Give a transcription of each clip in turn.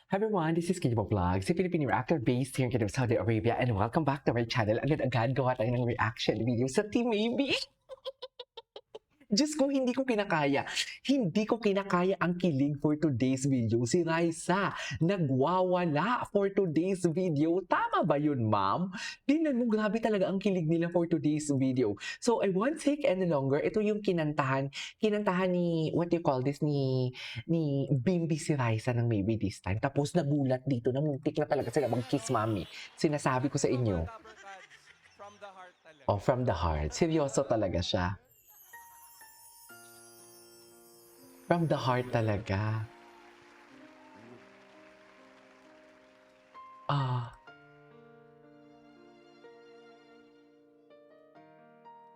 Hi everyone, this is Kibo Vlog, si Filipino reactor based here in Saudi Arabia, and welcome back to my channel. Agad-agad gawa tayo ng reaction video sa Team AB. Diyos ko, hindi ko kinakaya. Hindi ko kinakaya ang kilig for today's video. Si Raisa, nagwawala for today's video. Tama ba yun, ma'am? Tingnan mo, grabe talaga ang kilig nila for today's video. So, I won't take any longer. Ito yung kinantahan ni, what do you call this, ni Bimbi si Raisa ng Maybe This Time. Tapos nagulat dito, na muntik na talaga sila mag-kiss, mami. Sinasabi ko sa inyo. From the heart talaga. Oh, from the heart. Seryoso talaga siya. From the heart talaga. Ah.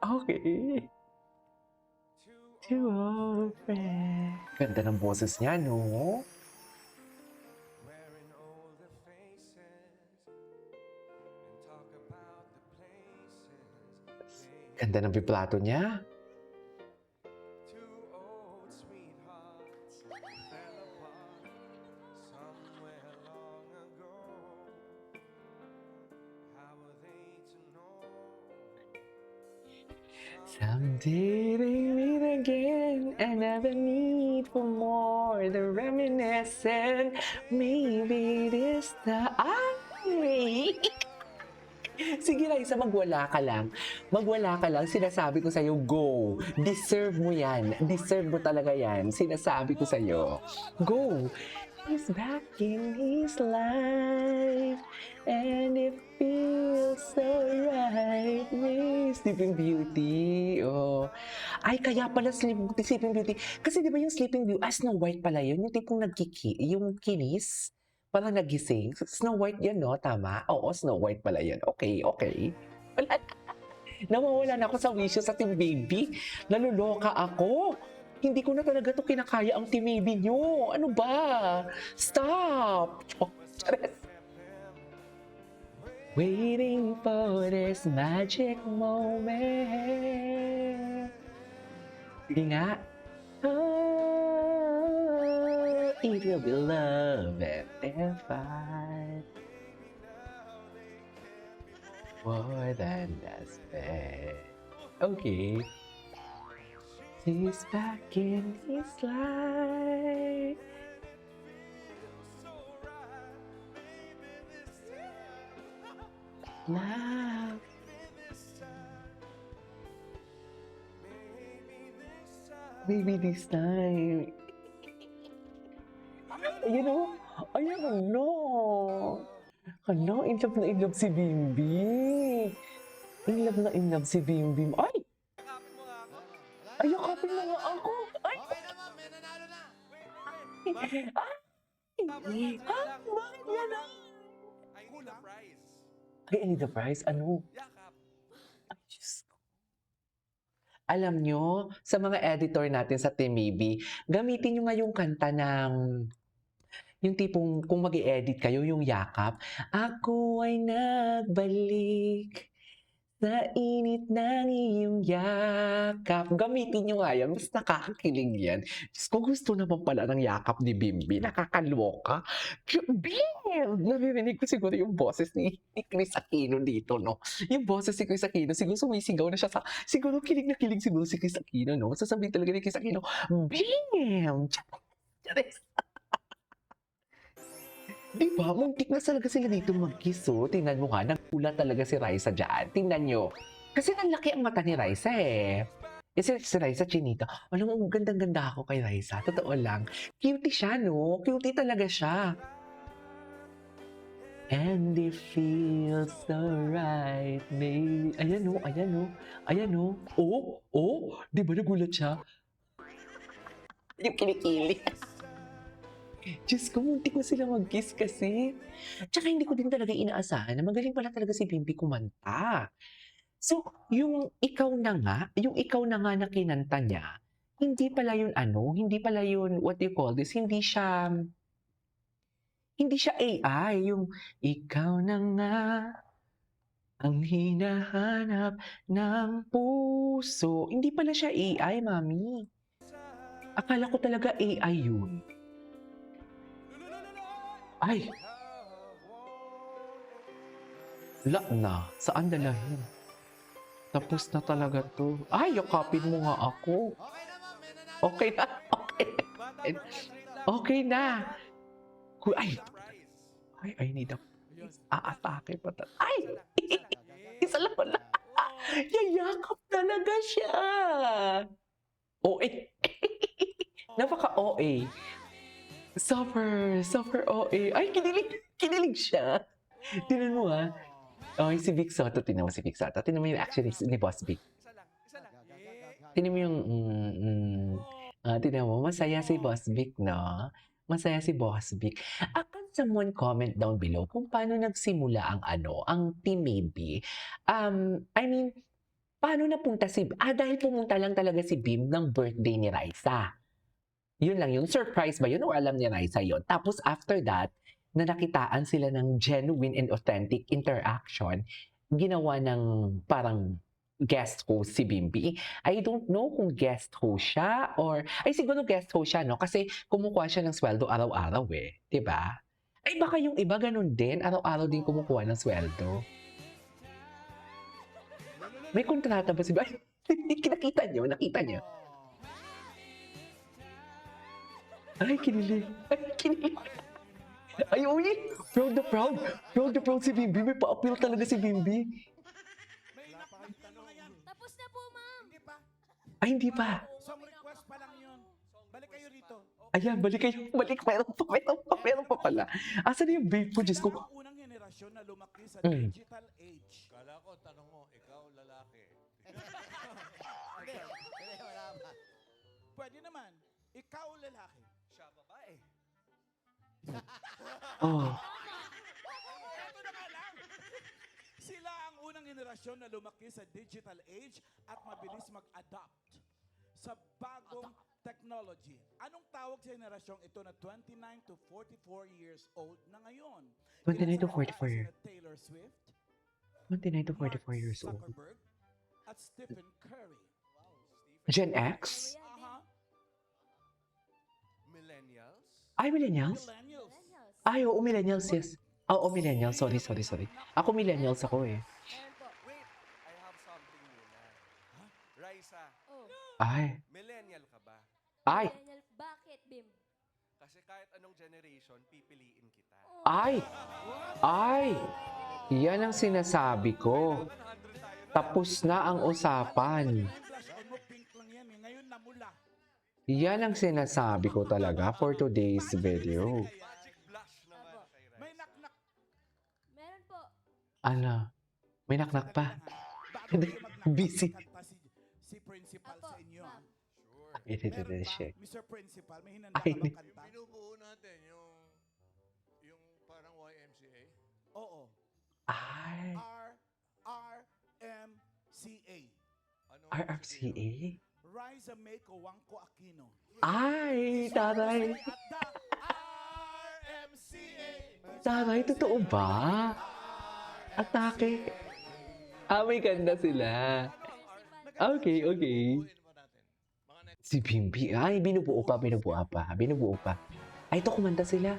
Okay. To open. Ganda ng boses niya, no? Wearing all the faces and talk about the places. Ganda ng biplato niya. Two old sweethearts fell apart somewhere long ago. How were they to know? Someday they meet again and never need for more. The reminiscent, maybe this time. Ay! Sige Raisa, magwala ka lang. Magwala ka lang. Sinasabi ko sa'yo, go. Deserve mo yan. Deserve mo talaga yan. Sinasabi ko sa'yo. Go. He's back in his life and it feels so right. Sleeping Beauty. Oh. Ay, kaya pala Sleeping Beauty. Kasi di ba yung Sleeping Beauty, Snow White pala yun. Yung tipong yung kinis. Parang nagising. Snow White yan, no? Tama? Oo, Snow White pala yan. Okay, okay. Wala na. Nawawala na ako sa wishes sa Team Baby. Naluloka ako. Hindi ko na talaga to kinakaya ang Team Baby nyo. Ano ba? Stop! Oh, charet. Waiting for this magic moment. Sige nga. It will be love and fight. More than that's fair. Okay. He's back in his life. Now. Maybe this time. You know, ayan, no. Ano, in love na in love si Bimbi. In love na in love si Bimbi. Ay! Yakapin mo nga ako. Ay, yakapin mo nga ako. Ay! Okay naman, may nanalo na. Ay! Bakit yan ah? I need a prize. Ay, I need the prize. Ano? Yakap. Ay, Diyos ko. Alam nyo, sa mga editor natin sa Team Maybe, gamitin nyo nga yung kanta ng yung tipong kung mag-i-edit kayo, yung yakap. Ako ay nagbalik sa init ng iyong yakap. Gamitin nyo nga yan. Mas nakakakilig yan. Diyos ko, gusto naman pala ng yakap ni Bimbi. Nakakaloka. Bim! Naririnig ko siguro yung boses ni Chris Aquino dito, no? Yung boses ni Chris Aquino, siguro sumisigaw na siya sa... Siguro kilig na kilig siguro si Chris Aquino, no? Sasabihin talaga ni Chris Aquino, Bim! Charis! Di ba? Muntik na talaga sila dito mag-kiss, oh. Tingnan mo nga, nagkulat talaga si Raisa dyan. Tingnan nyo. Kasi nanlaki ang mata ni Raisa, eh. Si Raisa, chinita. Alam mo, gandang-ganda ako kay Raisa. Totoo lang. Cutie siya, no? Cutie talaga siya. And it feels so right, maybe. Ayan, no? Ayan, no? Ayan, no? Oh! Oh! Di ba nagulat siya? Yung kilikili. Diyos ko, muntik na sila mag-kiss kasi. Tsaka hindi ko din talaga inaasahan na magaling pala talaga si Bimbi kumanta. So, yung ikaw na nga na kinanta niya, hindi pala yun hindi pala yun, what do you call this, hindi siya AI, yung ikaw na nga ang hinahanap ng puso. Hindi pala siya AI, mami. Akala ko talaga AI yun. Ay! La na. Saan dalahin? Tapos na talaga to. Ay, yakapin mo nga ako. Okay na. Okay. Bata pa rin, treat lang. Okay na. Ay! Surprise. Ay, I need a... Ayun. Aatake pa Ay! Isa lang. Isa lang pala. Yayakap talaga siya. OA. Napaka-OA. Super OA. Ay, kinilig siya. Tinan mo ha. Okay, si Vic Soto. Tinan mo si Vic Soto. Tinan mo yung action ni Boss Vic. Isa lang. Isa lang. Tinan mo yung... tinan mo, masaya si Boss Vic, no? Masaya si Boss Vic. Can someone comment down below kung paano nagsimula ang Team Maybe? I mean, paano napunta dahil pumunta lang talaga si Bim ng birthday ni Raisa. Yun lang yung surprise ba yun o alam ni Raisa yun? Tapos after that, na nakitaan sila ng genuine and authentic interaction, ginawa ng parang guest host si Bimbi. I don't know kung guest host siya or... Ay, siguro guest host siya, no? Kasi kumukuha siya ng sweldo araw-araw eh. 'Di ba? Ay, baka yung iba ganun din. Araw-araw din kumukuha ng sweldo. May kontrata ba si Bimbi? Nakita niyo? Ay, kinilig. Ay, uy! Proud na proud! Proud na proud si Bimbi. May pa-appeal talaga si Bimbi. Tapos na po, ma'am. Hindi pa. Ay, hindi pa. Song request pa lang yun. Balik kayo rito. Ayan, balik. Meron pa pala. Asan na yung babe po, Diyos ko? Sila ang unang henerasyon na lumaki sa Mm. digital age. Kala ko, tanong mo, ikaw lalaki. Pwede naman. Ikaw lalaki. Siya babae. Oh, Ito na nga lang. Sila ang unang henerasyon na lumaki sa digital age at mabilis mag-adapt sa bagong technology. Anong tawag sa henerasyong ito na 29 to 44 years old na ngayon? 29 to Kinasama 44 years. sina Taylor Swift, 29 to Mark 44 years old. Zuckerberg, at Stephen Curry. Gen X? Aha. Millennials? Ay, millennials? Millennials. Ay, oo, millennials, yes. Oo, millennials. Sorry. Ako millennials ako eh. Meron po. Wait, I have something muna. Raisa, Oh. Ay. millennial ka ba? Ay. Millennial. Bakit, Bim? Kasi kahit anong generation, pipiliin kita. Oh. Ay. Yan ang sinasabi ko. 100 tayo na. Tapos na ang usapan. Yung blush on mo, pink lang yan eh. Ngayon namula. Yan ang sinasabi ko talaga for today's video. Magic blush naman kay Raisa. May knock-knock. Meron po. Ano? May naknak pa. Bago kayo mag-knock-knock, Busy. kanta si principal Apo, sa inyo. ma'am. Sure. Ito, Meron ba, siya. Mr. Principal, may hinanda Ay, ka bang hindi. kanta? Binubuo natin yung parang YMCA. Oo. Ay. RMCA. Ano RRCA? Rise Mako Wangko Aquino. Ay, taray. At the RMCA. Taray, totoo ba? Atake. May ganda sila. Okay. Buuin pa natin. Mga next. Si Bimbi. Ay, binubuo pa. Ay, ito, kumanta sila.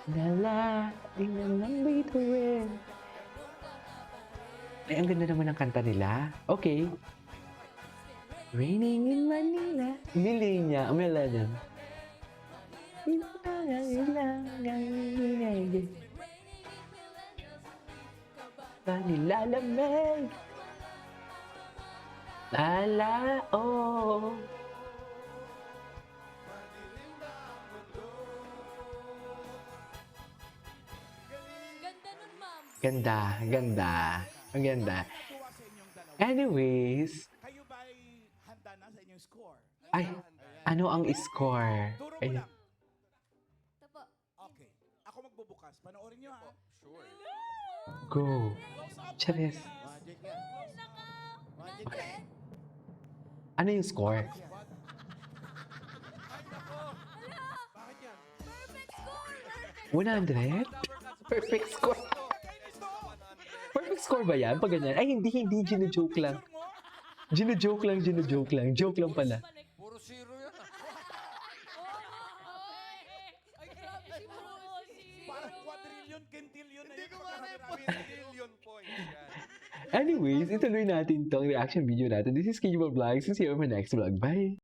Lala, inang bituin. Ay, ang ganda naman ng kanta nila. Okay. Raining in Manila. Millennium. Nilalamig. Lala, oh. Ganda nun, ma'am. Ganda. Ang ganda. Tuwa sa inyong dalawa. Anyways, Kayo ba'y handa na sa inyong score? ay, ano ang score? Turo mo Ay, lang. Ito po. Okay. Ako magbubukas. Panoorin nyo ha. Sure. go. Charis. Magic yan. Nandyan? Ano yung score? Bakit yan? Perfect score! 100? Perfect score. Perfect score ba yan? Pag ganyan? Ay, hindi. Gino-joke lang. Picture mo? Gino-joke lang. Joke lang pala. Puro zero yan. Million points yan. Anyways, ituloy natin tong reaction video natin. This is KJ Vlogs. See you on my next vlog. Bye!